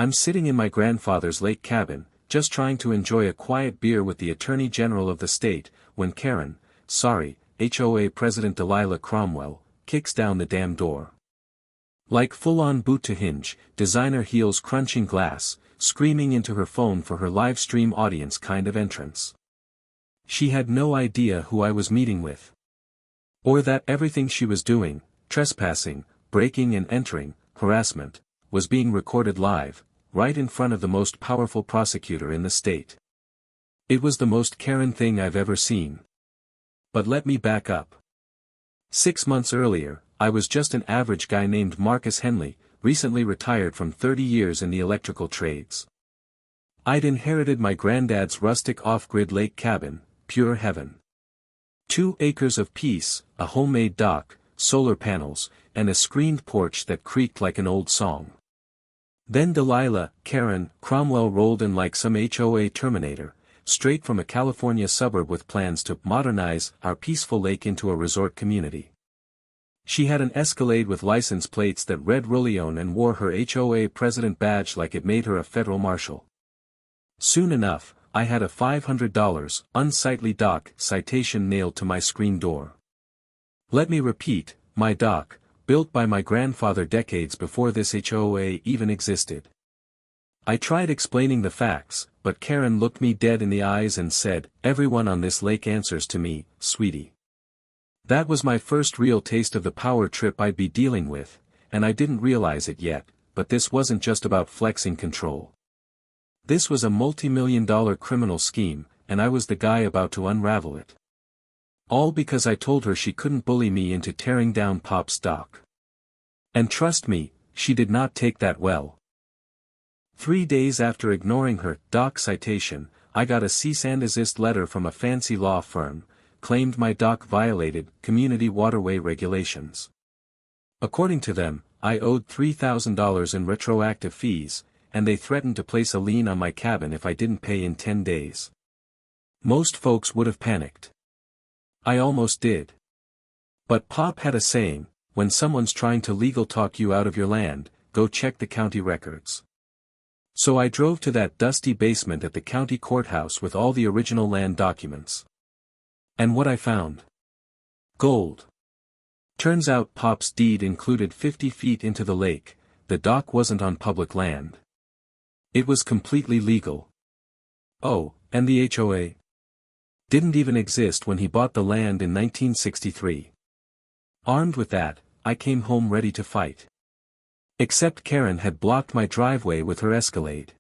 I'm sitting in my grandfather's lake cabin, just trying to enjoy a quiet beer with the Attorney General of the state, when Karen, HOA President Delilah Cromwell, kicks down the damn door. Like full-on boot to hinge, designer heels crunching glass, screaming into her phone for her live stream audience kind of entrance. She had no idea who I was meeting with. Or that everything she was doing, trespassing, breaking and entering, harassment, was being recorded live, right in front of the most powerful prosecutor in the state. It was the most Karen thing I've ever seen. But let me back up. 6 months earlier, I was just an average guy named Marcus Henley, recently retired from 30 years in the electrical trades. I'd inherited my granddad's rustic off-grid lake cabin, pure heaven. 2 acres of peace, a homemade dock, solar panels, and a screened porch that creaked like an old song. Then Delilah, Karen, Cromwell rolled in like some HOA Terminator, straight from a California suburb with plans to modernize our peaceful lake into a resort community. She had an Escalade with license plates that read Rolleon and wore her HOA president badge like it made her a federal marshal. Soon enough, I had a $500, unsightly dock citation nailed to my screen door. Let me repeat, my dock, built by my grandfather decades before this HOA even existed. I tried explaining the facts, but Karen looked me dead in the eyes and said, "Everyone on this lake answers to me, sweetie." That was my first real taste of the power trip I'd be dealing with, and I didn't realize it yet, but this wasn't just about flexing control. This was a multi-million-dollar criminal scheme, and I was the guy about to unravel it. All because I told her she couldn't bully me into tearing down Pop's dock. And trust me, she did not take that well. 3 days after ignoring her dock citation, I got a cease and desist letter from a fancy law firm, claimed my dock violated community waterway regulations. According to them, I owed $3,000 in retroactive fees, and they threatened to place a lien on my cabin if I didn't pay in 10 days. Most folks would have panicked. I almost did. But Pop had a saying, when someone's trying to legal talk you out of your land, go check the county records. So I drove to that dusty basement at the county courthouse with all the original land documents. And what I found? Gold. Turns out Pop's deed included 50 feet into the lake, the dock wasn't on public land. It was completely legal. Oh, and the HOA? Didn't even exist when he bought the land in 1963. Armed with that, I came home ready to fight. Except Karen had blocked my driveway with her Escalade.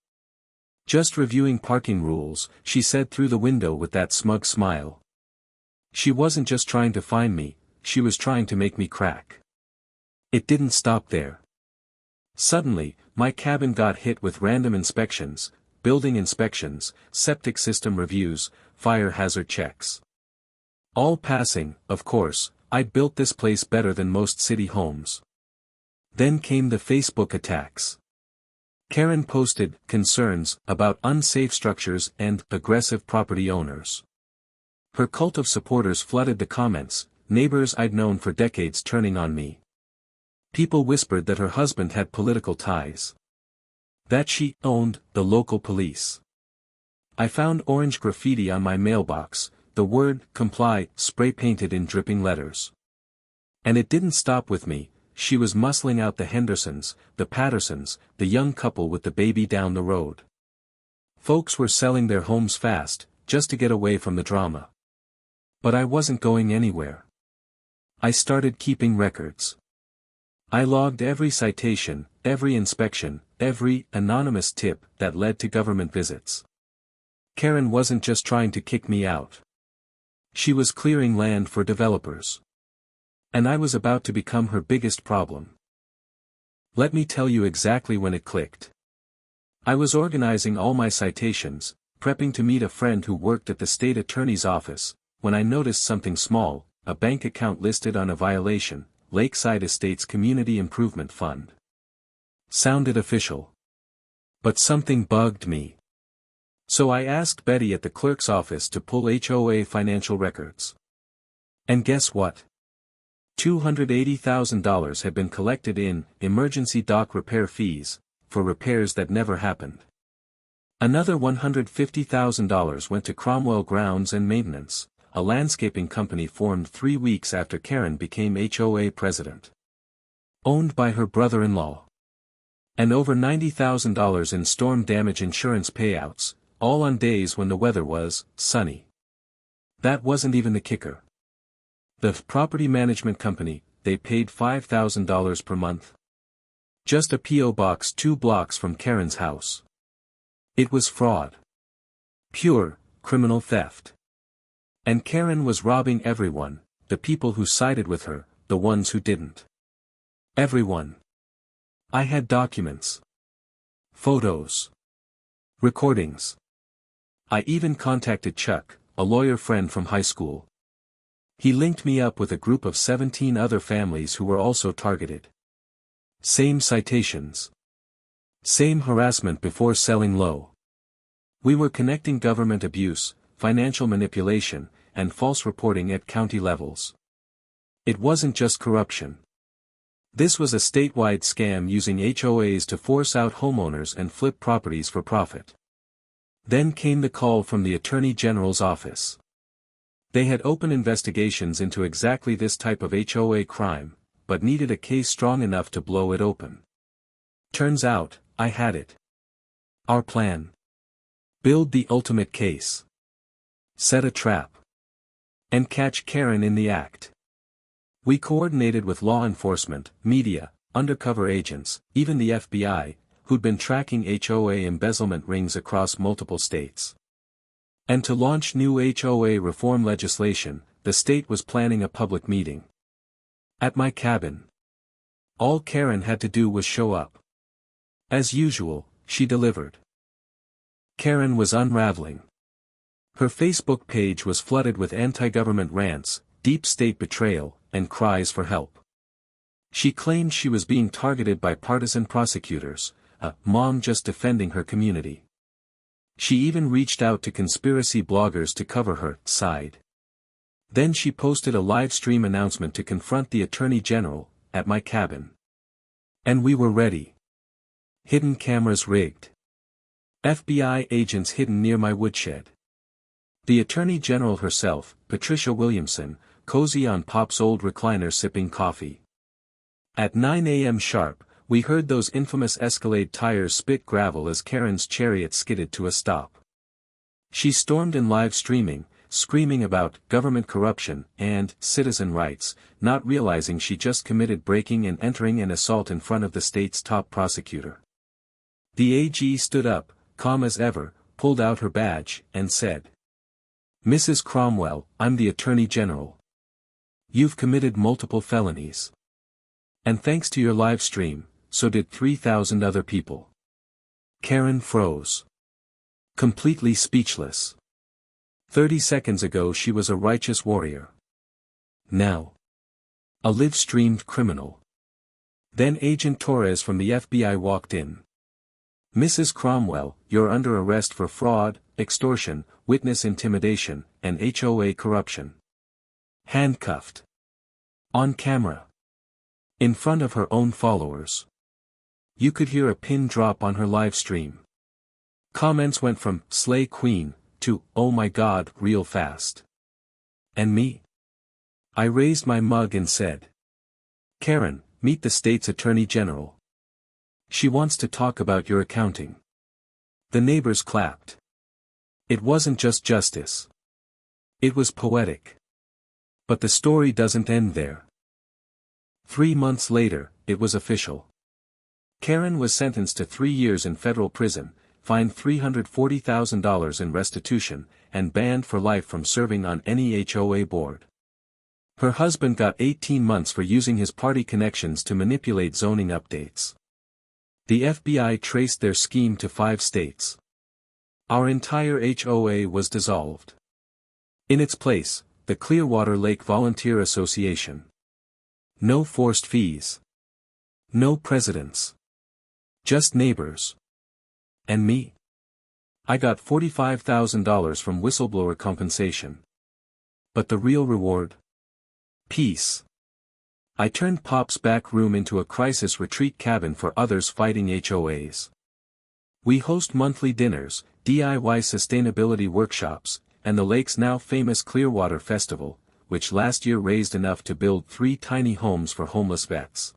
Just reviewing parking rules, she said through the window with that smug smile. She wasn't just trying to find me, she was trying to make me crack. It didn't stop there. Suddenly, my cabin got hit with random inspections, building inspections, septic system reviews, fire hazard checks. All passing, of course. I built this place better than most city homes. Then came the Facebook attacks. Karen posted concerns about unsafe structures and aggressive property owners. Her cult of supporters flooded the comments, neighbors I'd known for decades turning on me. People whispered that her husband had political ties. That she owned the local police. I found orange graffiti on my mailbox, the word comply spray-painted in dripping letters. And it didn't stop with me, she was muscling out the Hendersons, the Pattersons, the young couple with the baby down the road. Folks were selling their homes fast, just to get away from the drama. But I wasn't going anywhere. I started keeping records. I logged every citation, every inspection, every anonymous tip that led to government visits. Karen wasn't just trying to kick me out. She was clearing land for developers. And I was about to become her biggest problem. Let me tell you exactly when it clicked. I was organizing all my citations, prepping to meet a friend who worked at the state attorney's office, when I noticed something small, a bank account listed on a violation, Lakeside Estates Community Improvement Fund. Sounded official. But something bugged me. So I asked Betty at the clerk's office to pull HOA financial records. And guess what? $280,000 had been collected in emergency dock repair fees, for repairs that never happened. Another $150,000 went to Cromwell Grounds and Maintenance, a landscaping company formed 3 weeks after Karen became HOA president. Owned by her brother-in-law. And over $90,000 in storm damage insurance payouts, all on days when the weather was sunny. That wasn't even the kicker. The property management company, they paid $5,000 per month. Just a P.O. box 2 blocks from Karen's house. It was fraud. Pure, criminal theft. And Karen was robbing everyone, the people who sided with her, the ones who didn't. Everyone. I had documents. Photos. Recordings. I even contacted Chuck, a lawyer friend from high school. He linked me up with a group of 17 other families who were also targeted. Same citations. Same harassment before selling low. We were connecting government abuse, financial manipulation, and false reporting at county levels. It wasn't just corruption. This was a statewide scam using HOAs to force out homeowners and flip properties for profit. Then came the call from the Attorney General's office. They had opened investigations into exactly this type of HOA crime, but needed a case strong enough to blow it open. Turns out, I had it. Our plan. Build the ultimate case. Set a trap. And catch Karen in the act. We coordinated with law enforcement, media, undercover agents, even the FBI, who'd been tracking HOA embezzlement rings across multiple states. And to launch new HOA reform legislation, the state was planning a public meeting. At my cabin. All Karen had to do was show up. As usual, she delivered. Karen was unraveling. Her Facebook page was flooded with anti-government rants, deep state betrayal, and cries for help. She claimed she was being targeted by partisan prosecutors, a mom just defending her community. She even reached out to conspiracy bloggers to cover her side. Then she posted a live stream announcement to confront the Attorney General, at my cabin. And we were ready. Hidden cameras rigged. FBI agents hidden near my woodshed. The Attorney General herself, Patricia Williamson, cozy on Pop's old recliner sipping coffee. At 9 a.m. sharp, we heard those infamous Escalade tires spit gravel as Karen's chariot skidded to a stop. She stormed in live streaming, screaming about government corruption and citizen rights, not realizing she just committed breaking and entering and assault in front of the state's top prosecutor. The AG stood up, calm as ever, pulled out her badge, and said, "Mrs. Cromwell, I'm the Attorney General. You've committed multiple felonies. And thanks to your live stream, so did 3,000 other people." Karen froze. Completely speechless. 30 seconds ago she was a righteous warrior. Now. A live-streamed criminal. Then Agent Torres from the FBI walked in. "Mrs. Cromwell, you're under arrest for fraud, extortion, witness intimidation, and HOA corruption." Handcuffed. On camera. In front of her own followers. You could hear a pin drop on her live stream. Comments went from "Slay Queen" to "Oh my God" real fast. And me? I raised my mug and said, "Karen, meet the state's Attorney General. She wants to talk about your accounting." The neighbors clapped. It wasn't just justice. It was poetic. But the story doesn't end there. 3 months later, it was official. Karen was sentenced to 3 years in federal prison, fined $340,000 in restitution, and banned for life from serving on any HOA board. Her husband got 18 months for using his party connections to manipulate zoning updates. The FBI traced their scheme to 5 states. Our entire HOA was dissolved. In its place, the Clearwater Lake Volunteer Association. No forced fees. No presidents. Just neighbors. And me? I got $45,000 from whistleblower compensation. But the real reward? Peace. I turned Pop's back room into a crisis retreat cabin for others fighting HOAs. We host monthly dinners, DIY sustainability workshops, and the lake's now famous Clearwater Festival, which last year raised enough to build 3 tiny homes for homeless vets.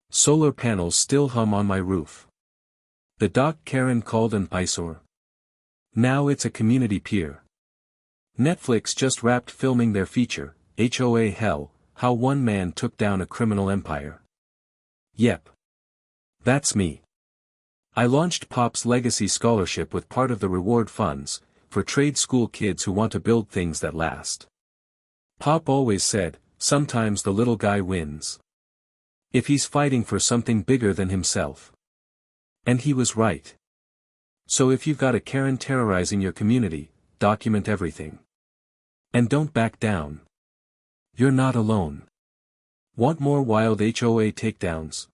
Solar panels still hum on my roof. The dock Karen called an eyesore. Now it's a community pier. Netflix just wrapped filming their feature, HOA Hell, How One Man Took Down a Criminal Empire. Yep. That's me. I launched Pop's Legacy Scholarship with part of the reward funds, for trade school kids who want to build things that last. Pop always said, sometimes the little guy wins. If he's fighting for something bigger than himself. And he was right. So if you've got a Karen terrorizing your community, document everything. And don't back down. You're not alone. Want more wild HOA takedowns?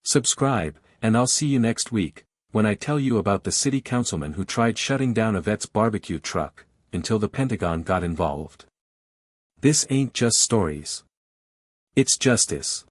Subscribe, and I'll see you next week, when I tell you about the city councilman who tried shutting down a vet's barbecue truck, until the Pentagon got involved. This ain't just stories. It's justice.